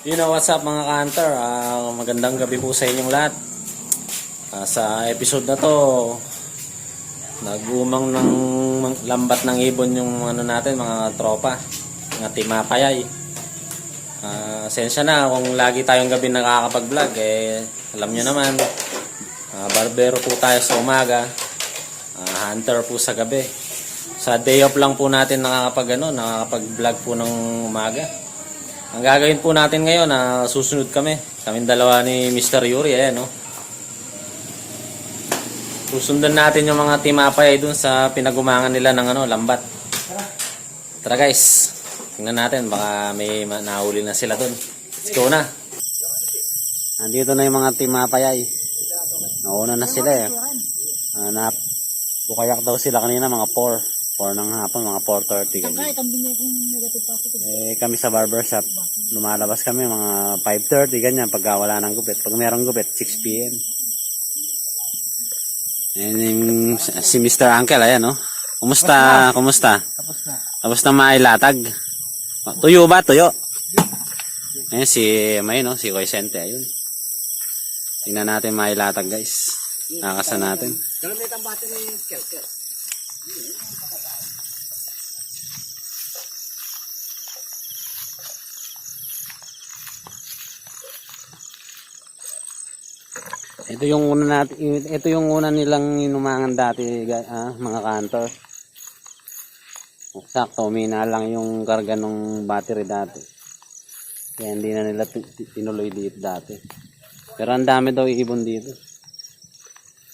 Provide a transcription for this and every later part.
You know what's up mga ka-hunter, magandang gabi po sa inyong lahat. Sa episode na to, nag-uumang ng lambat ng ibon yung ano natin, mga tropa, mga timapayay. Sensya na kung lagi tayong gabi nakakapag-vlog, alam nyo naman, barbero po tayo sa umaga, hunter po sa gabi. Sa day off lang po natin nakakapag-vlog po ng umaga. Ang gagawin po natin ngayon, susunod kaming dalawa ni Mr. Yuri, Susundan natin yung mga timapay dun sa pinagumangan nila ng lambat. Tara guys, tingnan natin, baka may nahuli na sila dun. Let's go na. Nandito na yung mga timapay. Nauna na sila bukayak daw sila kanina mga 4 ng hapon, mga 4:30 ganyan. Kami sa barbershop, lumalabas kami mga 5:30 ganyan pagka wala ng gupit. Pag merong gupit, 6 PM. Ayan si Mr. Uncle, ayan Kumusta? Tapos na mailatag. Tuyo ba? Tuyo. Ayan si si Koysente, ayun. Tingnan natin mailatag guys. Nakakasan natin. Ito yung una nilang inumangan dati, mga kantor. Sakto, umina lang yung karga ng battery dati. Kaya hindi na nila tinuloy dito dati. Pero ang dami daw ibon dito.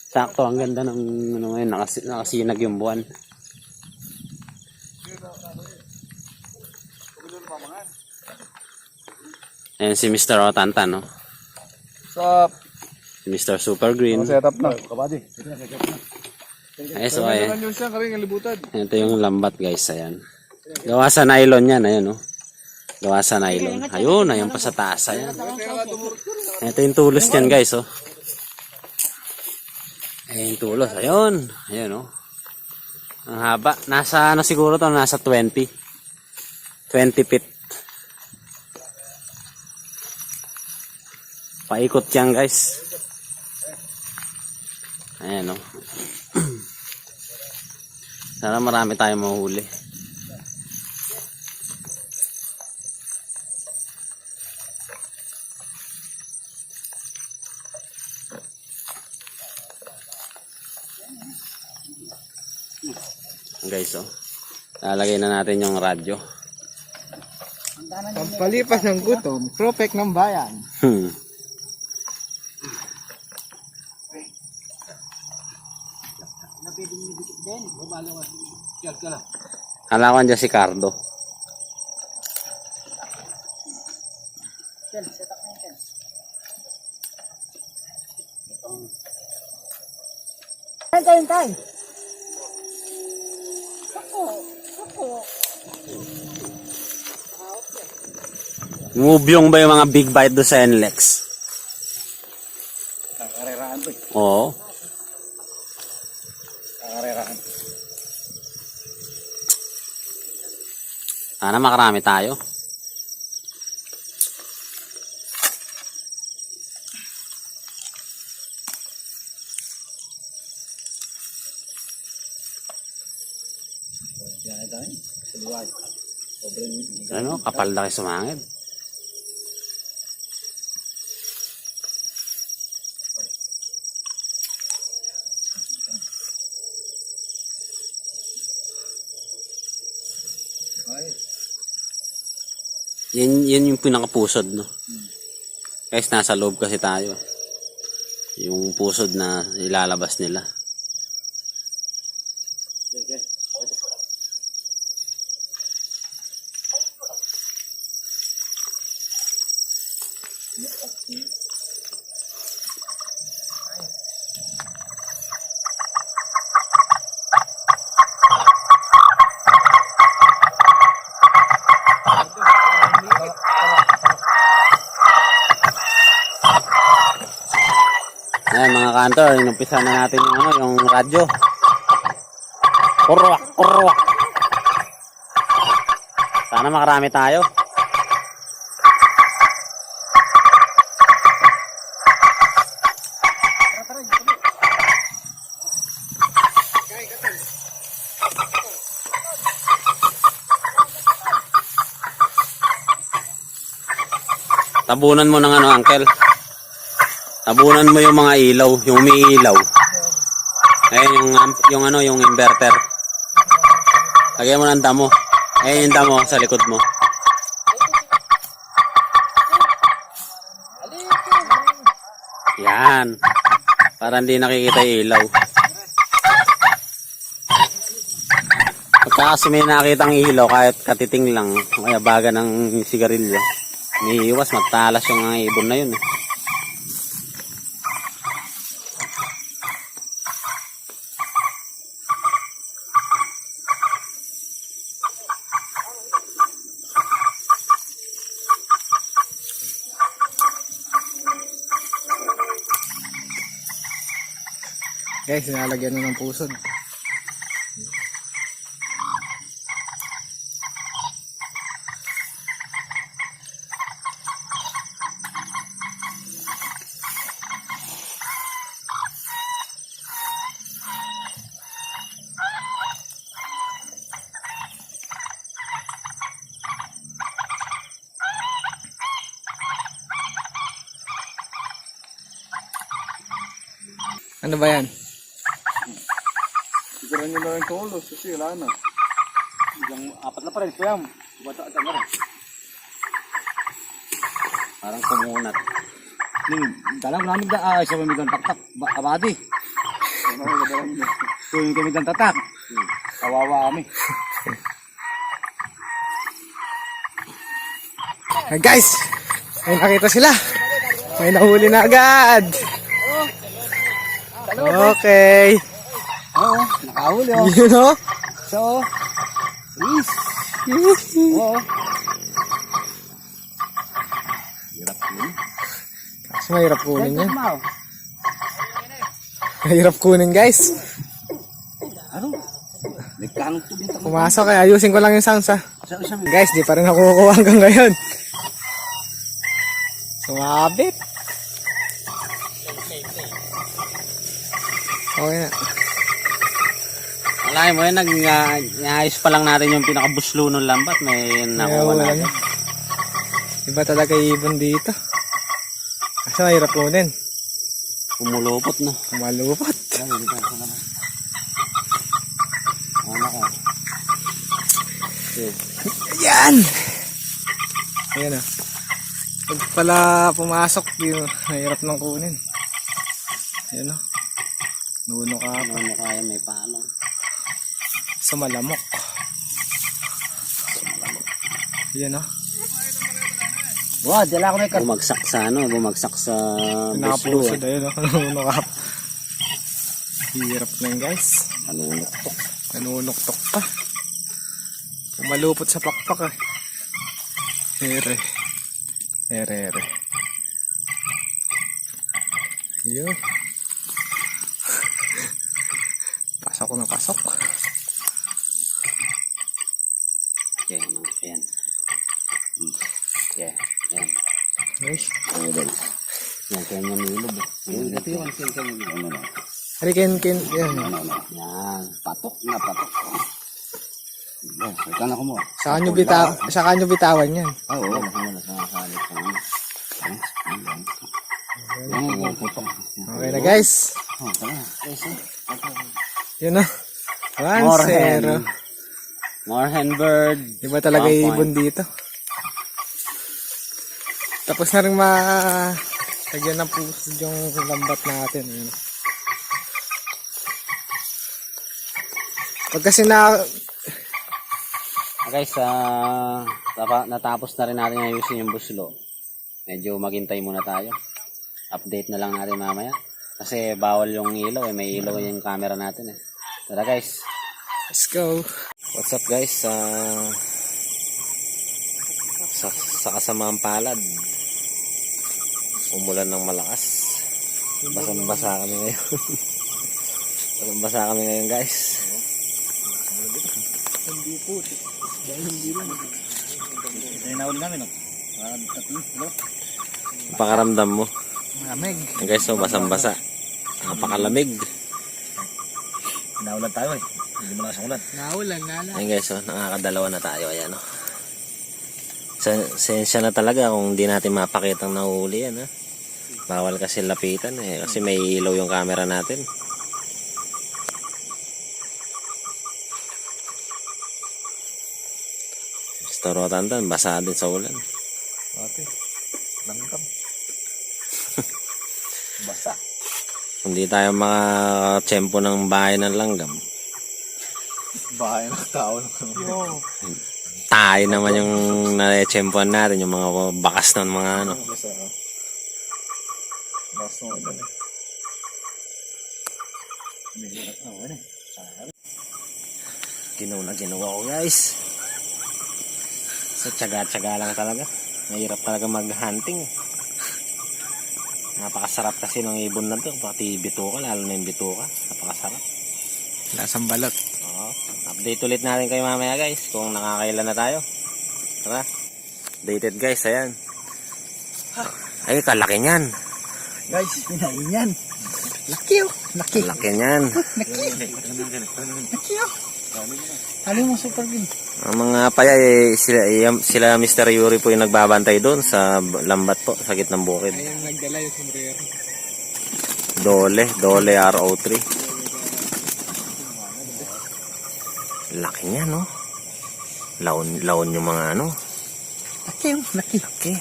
Sakto, ang ganda ng ngayon, nakasinag yung buwan. Ayan si Mr. Otantan, Sup? Mr. Super Green. Set up na. Kabady. Ayan. Ito yung lambat guys. Ayan. Gawa sa nylon yan. Ayan Gawa sa nylon. Ayun pa sa taas. Ayan. Ito yung tulos yan guys. Ayan yung tulos. Ayun. Ayan Ang haba. Nasa siguro to? Nasa 20 feet. Paikot yan guys. Ayan Sana marami tayong mahuli. Guys, lalagay na natin yung radyo. Pampalipas ng gutom, propek ng bayan. Kala ko andyan si Cardo. Tay. Mubyong ba yung mga big bite do sa NLEX? Kakarerahan to. Oo. Kakarerahan. Sana makarami tayo. Kapal na kayo sumangid. Yan yung pinakapusod, Guys, nasa loob kasi tayo. Yung pusod na ilalabas nila. Ayan mga kantor, inumpisa na natin yung radyo. Kurwak. Sana makarami tayo. Tabunan mo ng ano, uncle. Tabunan mo yung mga ilaw, yung umiilaw. Ayun yung ano, yung inverter. Lagyan mo ng damo. Ayun yung damo sa likod mo. Yan. Para hindi nakikita yung ilaw. Pagka kasi may nakitang ilaw, kahit katiting lang, kaya baga ng sigarilyo, umiiwas, magtalas yung mga ibon na yun. Guys, nilalagyan na ng pusod. Ano ba yan? Siguro nyo lang yung tulos kasi wala na. Yung apat na pa rin, kaya bata na rin. Parang kumunat. Dalang namin da, isa may migang taktak, abadi. Tuwing kami migang tatak. Kawawa kami. Hey guys! May nakita sila! May nahuli na agad! Okay! Oo, nakahuli oh. You know? So, is. Oo. Hirap yun. Kasi mahirap kunin yan. Mau. Mahirap kunin guys. Ano? Nagkanong tubig ako. Pumasok kaya ayusin ko lang yung sounds ha. Isa Guys, di pa rin ako kukuha hanggang ngayon. Sumabit. Okay na. Alay mo yun, nag-ayos pa lang natin yung pinakabuslo ng lambat. May nakuha Wala natin. na. Iba talaga ibon dito. Kasi mahirap kunin. Pumulupot na. Malupot. Ano ka? Okay. Ayan! Ayan ah. Pag pala pumasok, yun, mahirap nang kunin. Ayan ah. Nuno ka pa. Ano kaya may paano? Sa malamok. Ayan ah. Wow, dala ko na yung Bumagsak sa ano, bumagsak sa buslo. Pinakapusod. Ayan ah. Nuno ka pa. Hirap na yun guys. Nanunuktok. Nanunuktok pa. Malupot sa pakpak eh. Ere. Ere. Yun. Pasok na pasok. Okay, ayan. Okay, ayan. Ay. Ayan. Yan, kaya niya nilog. Ito yung ano na. Halikin, yan. Yan. Patok na patok. Yan, ikaw na ko mo. Saka nyo bitawan yan. Oo. Wala ka muna sa kalit sa ano. Yan, putong. Okay na guys. Oh, tara. Yun na. More 1-0. hen. More hen bird. Iba talaga One ibon dito. Tapos na rin lagyan ng pusod yung lambat natin. Yun. Pag kasi Guys, natapos na rin natin ayusin yung buslo. Medyo maghintay muna tayo. Update na lang natin mamaya. Kasi bawal yung ilaw eh. May ilaw yung camera natin eh. Tara guys. let's go. What's up guys? Sa kasamaang palad. Umulan ng malakas. Basang-basa kami ngayon. Basang-basa kami ngayon guys. Hindi po. Dahil hindi lang. Ay, nauli namin, no? Hello? Pakaramdam mo. Malamig. Guys, so basang-basa. Napakalamig. Naulan tayo eh. Hindi mo na sa ulan. Naulan. Ayun guys, so nakakadalawa na tayo. Ayan o. Sensya na talaga kung di natin mapakita ang nahuli yan, ha. Bawal kasi lapitan eh, kasi may ilaw yung camera natin. Gusto rotantan, basa din sa ulan. Ate, langgam. Basa. Hindi tayo makatsempo ng bahay ng langgam. Bahay ng tao na kami. Tayo naman yung na-tsempohan natin, yung mga bakas ng mga ano. Basa. Basa mo dali. Ginawa ko guys. So tsaga-tsaga lang talaga. Mahirap talaga mag-hunting. Napakasarap kasi ng ibon na to. Pati bituka, lalo na yung bituka. Napakasarap. Lasang balot. Oo. Update ulit natin kayo mamaya guys kung nakakailan na tayo. Tara. Updated guys, ayan. Ay, kalaki niyan. Guys, pinain yan. Laki oh. Laki. Kalaki niyan. Laki oh. Ano mo super good? Ang mga paya, sila Mr. Yuri po yung nagbabantay doon sa lambat po, sa gitnang bukid. Ayun, nagdala yung sombrero. Dole RO3. Laki niya, no? Laon yung mga ano. Laki oh. Laki. Laki.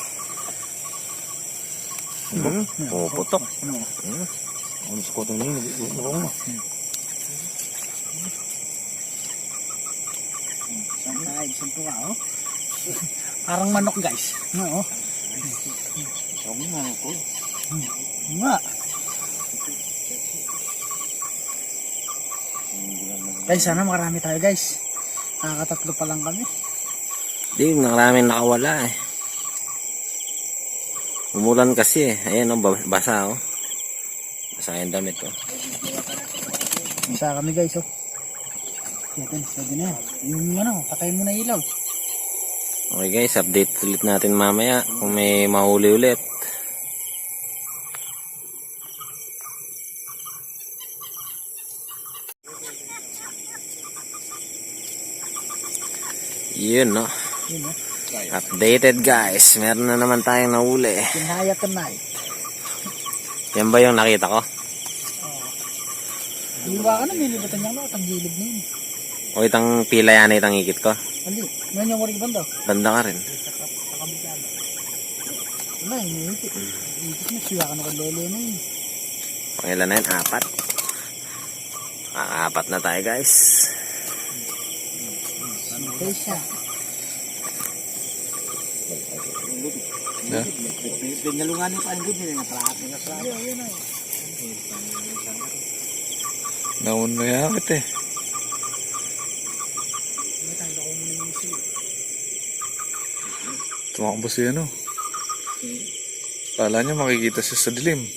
Puputok. Ano sa kotong nyo? Ay, isang tuwa oh. Parang manok guys. Oo. Parang manok ko. Nga. Guys, sana makarami tayo guys. Nakakatatlo pa lang kami. Di, maraming nakawala eh. Umulan kasi eh. Ayan oh, basa oh. Basa yung damit oh. Isa kami guys oh. Yan, pwede na yan. Yung ano, patay mo na ilaw. Okay guys, update ulit natin mamaya kung may mahuli ulit. Yun no. Yun oh. Updated guys, meron na naman tayong nahuli. Kinaya tonight. Yan ba yung nakita ko? Iwa ka na, may libatan niya ako. Ang gilid na yun. O itang pila yan, itang ikit ko. Ali, ngayon yung waring banda. Banda ka rin. Sa kabigyan. Wala, iniikit. Iikit na, siya ka nakalele na yun. Pangilan na yun, 4. 4 na tayo guys. Okay siya. Pinalungan yung paanggod nila na palahat nila sa akin. Yun na. Naun na yakit eh. Tumakbo siya ano. Kala niya makikita siya sa dilim.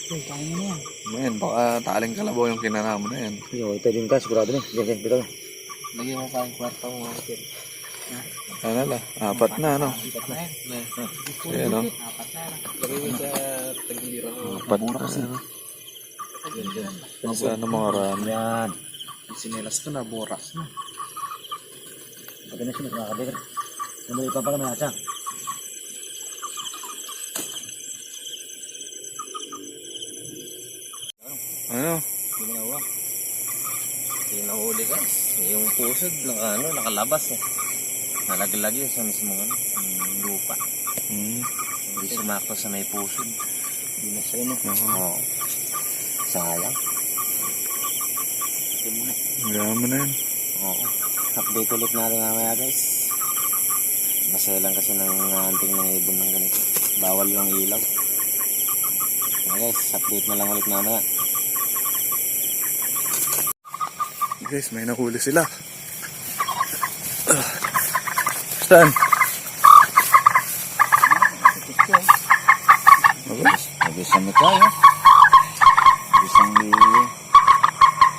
Okay, kaya mo na yan. Man, baka taling kalabaw yung kinanamo na yan. Yo, ito din ka, sigurado na. Diyan, dito. Lagyan mo pa ang kwarta mo. Ano la? 4 na ano. Ayan o. 4 na ano. Sana mga rami. Yan. Sinelas ko na, boras na. Pagka na siya, nakakabigay. Namulit pa pala mga siya. Ano? Ginawa. Pinahuli guys. Yung pusod, nakalabas eh. Nalaglag yun sa mismong lupa. Hindi sumakto sa may pusod. Hindi na siya, no? Oo. Sayang. Gama na yan. Oo. Update ulit natin mamaya guys. Maselan kasi ng hunting ng ibon ng ganito. Bawal yung ilaw. Okay guys, update na lang ulit mamaya. Guys, may nahuli sila. Saan? Nag-isang na tayo. Nag-isang ni...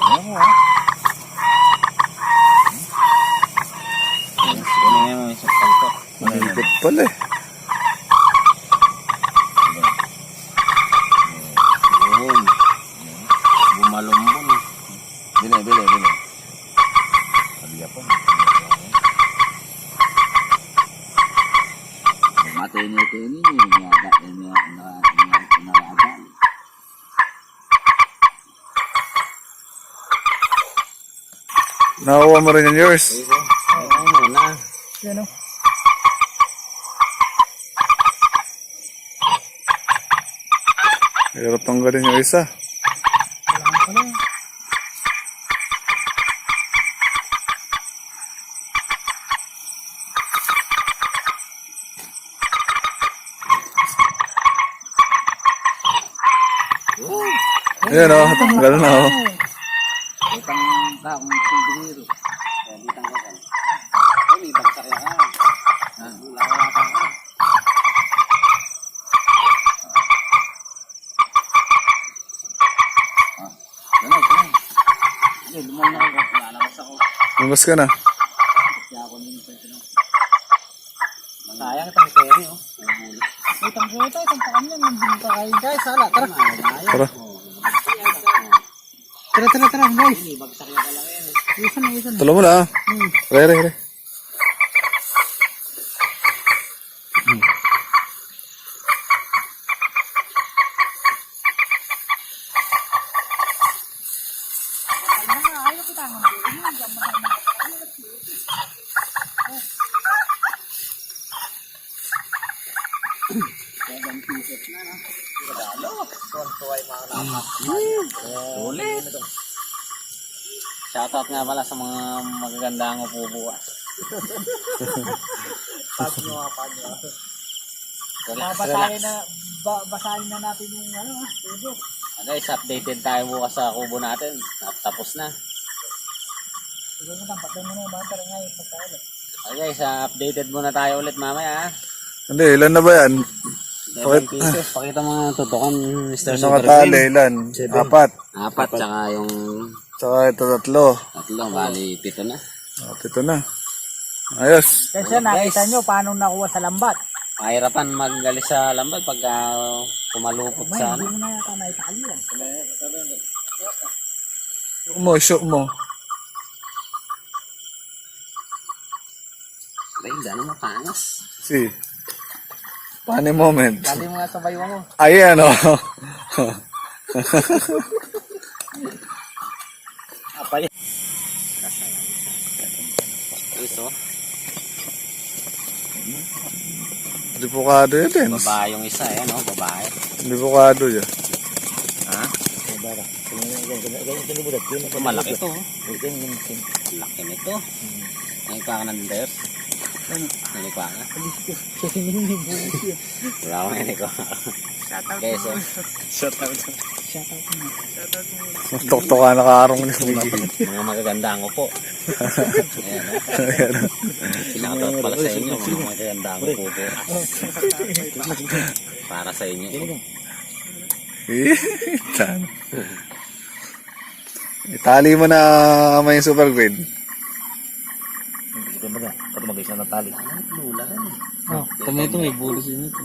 Ano mo ah? Ano nga yung isang palto? Mahigot pala eh. Yun. Bumalumbong. Sabi ako. Matini-tini, inaga. Nakuha mo rin yung yours. Ano na? Yan o. Hirap tanggalin yung isa. Ayan o, tanggal na o. Itang taong siguriro. Kaya ditang ka ka. Ay, may bagsak yan ka. Wala ka ka. Ganay. Hindi, lumal na ako. Lalabas ako. Lumabas ka na. Kaya ako nung pwede. Sayang itang seri, oh. Itang seri, itang pakamyan. Nandun pa kayo, guys. Hala, tara. Tara. Tara, guys. Bagsak na talaga yan. Isan. Talo mo na. Re. Shoutout nga pala sa mga magagandang upo bukas. Basahin na natin yung tubo. Guys, updated tayo bukas sa kubo natin. Tapos na. Sige mo lang, patay mo na yung bantar ngayon. Guys, updated muna tayo ulit mamaya. Hindi, ilan na ba yan? 7 pieces. Pakita mo nga tutukan, Mr. Nakatali, ilan? 4. 4, tsaka yung Tsaka ito 3. 3, bali 7 na. Ito na. Ayos. Kasi nakita nyo paano nakuha sa lambat. Mahirapan maggali sa lambat pagka pumalupot sa ano. Hindi mo na yata naitali yan. Show mo. Ay, gano'n mapangas. See. Funny moment. Dali mo nga sa bayo mo. Ayan o. Apay. Iso, Dipukado yun din. babae yung isa eh, no? Babae. Dipukado yun. Ha? Ito malaki to. Laki nito. Nalikwa ka ng ders. Nalikwa ka? Wala akong nalikwa. Guys, oh. Tok-toka na kaarong ni Mga magaganda ang upo. Ayan, oh. Sinakatot pala sa inyo, mga magaganda ang upo po. Para sa inyo. Itali mo na may super grade. Ito baga, patumagay siya ng tali. Lula rin. Ito may bulis yun ito.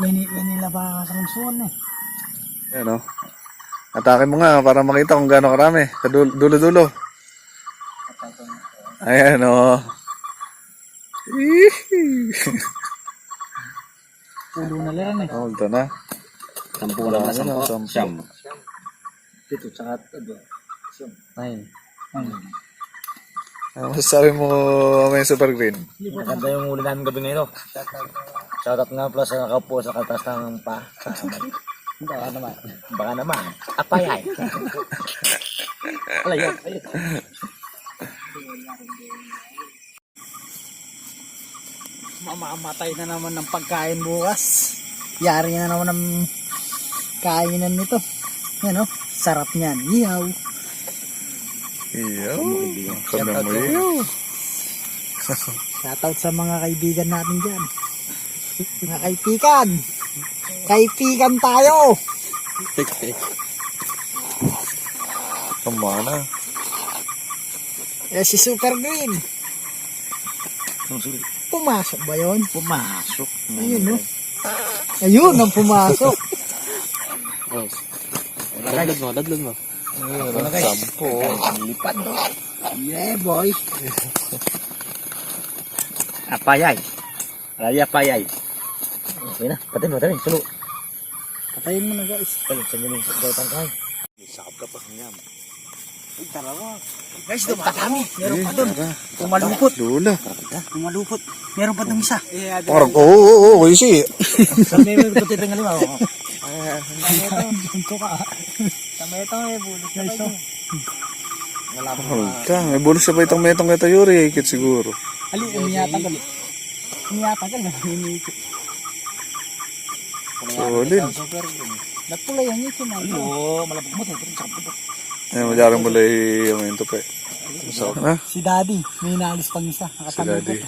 May nila ba sa kansuan eh. Ayan o. Atake mo nga para makita kung gaano karami. Sa dulo-dulo. Ayan o. Pulo na lang eh. Oh, ito na. 10 lang na 10. Siyam. Dito, tsaka ito. 9. Ano masasabi mo may super grade? Maganda yung huli namin gabi ngayon. Shoutout nga pala sa nakaupo sa kaltas ng pa. Baka naman. Apayay. Alayok. Mamamatay na naman ng pagkain bukas. Yari na naman ng kainan nito. Yan o. Sarap niyan. Iyaw. Iyo. Kada mo iyo. Shoutout sa mga kaibigan natin dyan. Mga kaibigan. Kaibigan tayo. Tama na. Eh si Super Green. Pumasok ba yun? Pumasok. Ayun no. Ayun ang pumasok. Dadlad mo. Sampo. Lipad do. Yeah, boy. Apayay. Alaya apayay. Okay na, patayin mo, sulo. Patayin mo na guys. Patayin sa nyo yung gawatan ka. Sakap ka pa kanyam. Ay, talaga. Guys, dumakadami. Meron pa doon. Pumalupot. Lula. Pumalupot. Meron pa doon isa. Parang, oo, easy. Sa meron ko titong alimaw. Sa metong eh, bulit na kayo. Wala pa Ka, may bulos sa pa itong metong kita Yuri, higit siguro. Ali, umiyatagal. Umiyatagal na hinihikit. Solid. Nagpulay ang ito man. Oo, malabog mo. Ayan, madyarang mula yung ito pa. Ha? Si Daddy, may inaalis pang isa. Si Daddy.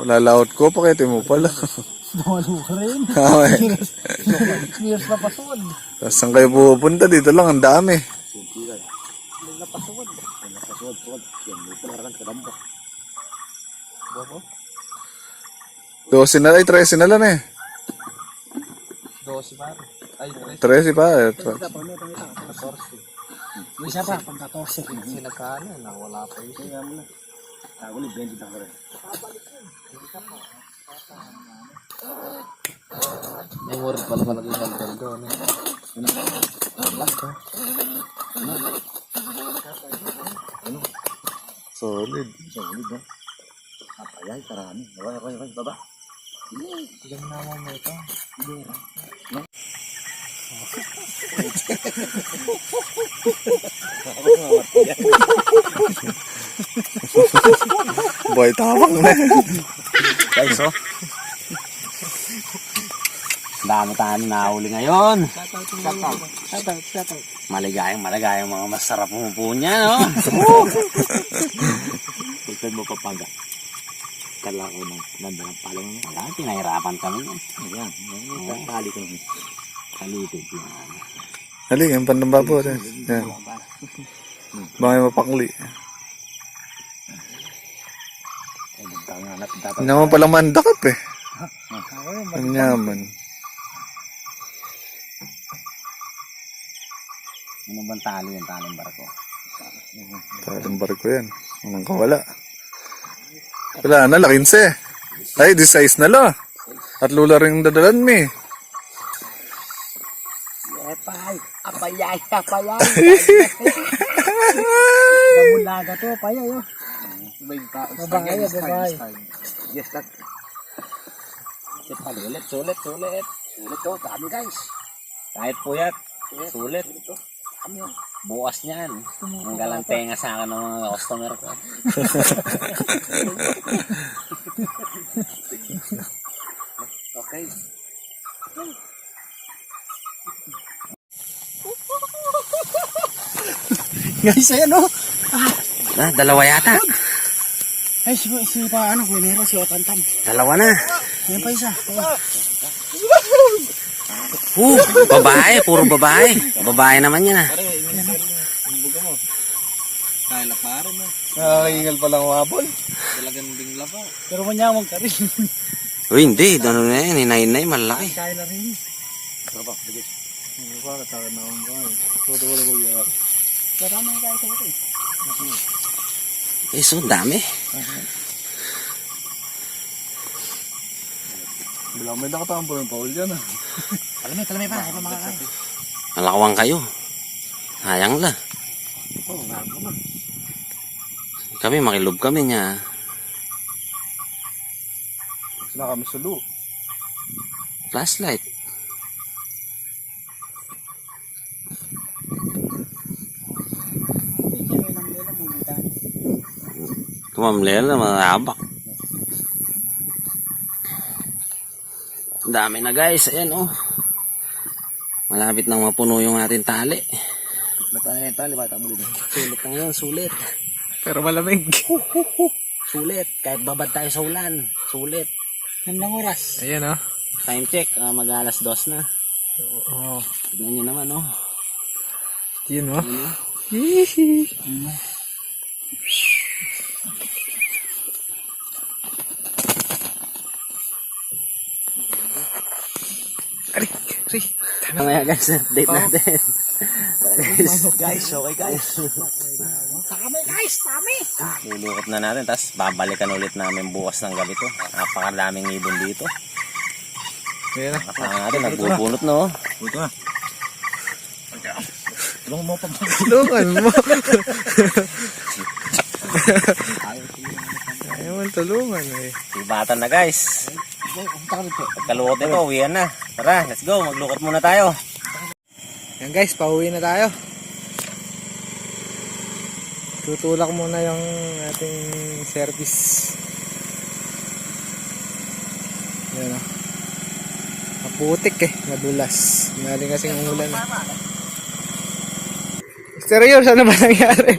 Lalaot ko, pakete mo pala. Dumalo ka rin. Years na pasod. Tapos saan kayo pupunta? Dito lang, ang dami. Na pasod. Pasod. Yan, may palaran ka damba. 12 na, ay 13 na lang eh. 12 pa. Ay, 13 pa eh. 14. May isa pa, pang 14. Sinagkano, nawala pa yun. Kaya mo na. Ako ni 20 na rin. Memory pala pala yung kalkal doon. Solid. Solid, no? Apayay, karami. Okay, baba. Ilang naman mo ito? Boy, tawang na. Guys, oh. Dami tayo nahuli ngayon. Shoutout. Maligayang mga masarap pumupo niya, no? Tulad mo papaga. Kala ko nanda ng palong niya. Wala, pinahirapan kami yan. Ayan, pali ko naman. Kalitid yan. Hali, yung pandambabo. Yan. Baka yung mapakli. Hindi naman palang mandakap eh. Ang yaman. Ano bang tali yan? Taling barko. Talang barko yan. Anong kawala. Wala na, 15. Ay, di size na la. At lula rin dadalan mi. Apayay. Namulaga to, apayay, oh. Babay. Yes, tak. Sulit. Sulit to, dami guys. Kahit puyat, sulit. Bukas niyan. Ang galang tenga sa akin ng mga customer ko. Okay. Guys, ayan o. Dalawa yata. Ay, si paano ko, meron si Otantam. Dalawa na. Ayan pa isa. Babae, puro babae. Babae naman yan ah. Kaya pa rin eh. Nakakingal palang wabol. Talagang bingla pa. Pero manyamang ka rin. Uy, hindi. Ano na yan? Hinay-hinay, malaki. Kaya na rin. Wala katawa na akong gawin. Wala ko yan. Marami kaya sa ito eh. Eh, so dami. Bilang may nakatampo yung Paul dyan ah. Talamay pa. Ay pa makakain. Malakawang kayo. Hayang la. Oo, nga naman. Kami, makilob kami niya. Sila kami sulo. Flashlight. Kumamlela, mga abak. Dami na guys. Ayan oh. Malapit nang mapuno yung ating tali. Matay tali ba tamo dito. Sulit na yun, sulit. Pero malamig. Sulit. Kahit babad tayo sa ulan. Sulit. Nandang oras. Ayan oh. Time check. Mag-alas 2 na. Oo. Tignan nyo naman oh. Yun oh. Mamaya guys, update natin. Guys, okay guys. Lulukot na natin, tapos babalikan ulit namin bukas ng gabi to. Napakaraming ibon dito. Ayan na. Kasama natin, nagbubunot no. Ito na. Tulungan mo pa. Tulungan mo. Ayaw mo tulungan eh. Ibatan na guys. Pagkalukot nito, uwian na. Tara, let's go, maglukot muna tayo. Yan guys, pauwi na tayo. Tutulak muna yung ating service. Yan o. Maputik eh, madulas. Naling kasing ulan. Seryoso, ano ba nangyari?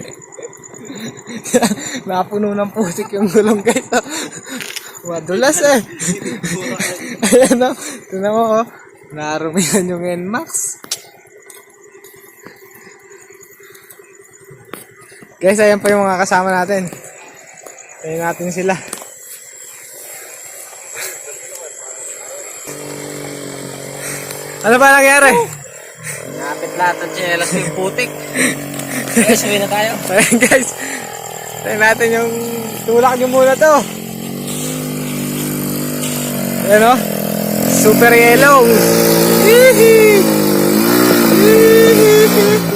Napuno ng putik yung gulong guys. Madulas eh. Ayan o. Tignan mo o. Narumihan yung NMAX. Guys, ayan pa yung mga kasama natin. Ayan natin sila. Ano ba nangyari? Napit lahat ng chinelas yung putik. Guys, uwi na tayo. Ayan guys. Ayan natin yung tulak nyo muna to. Ayan o. Super yellow. Hihi. Hihi.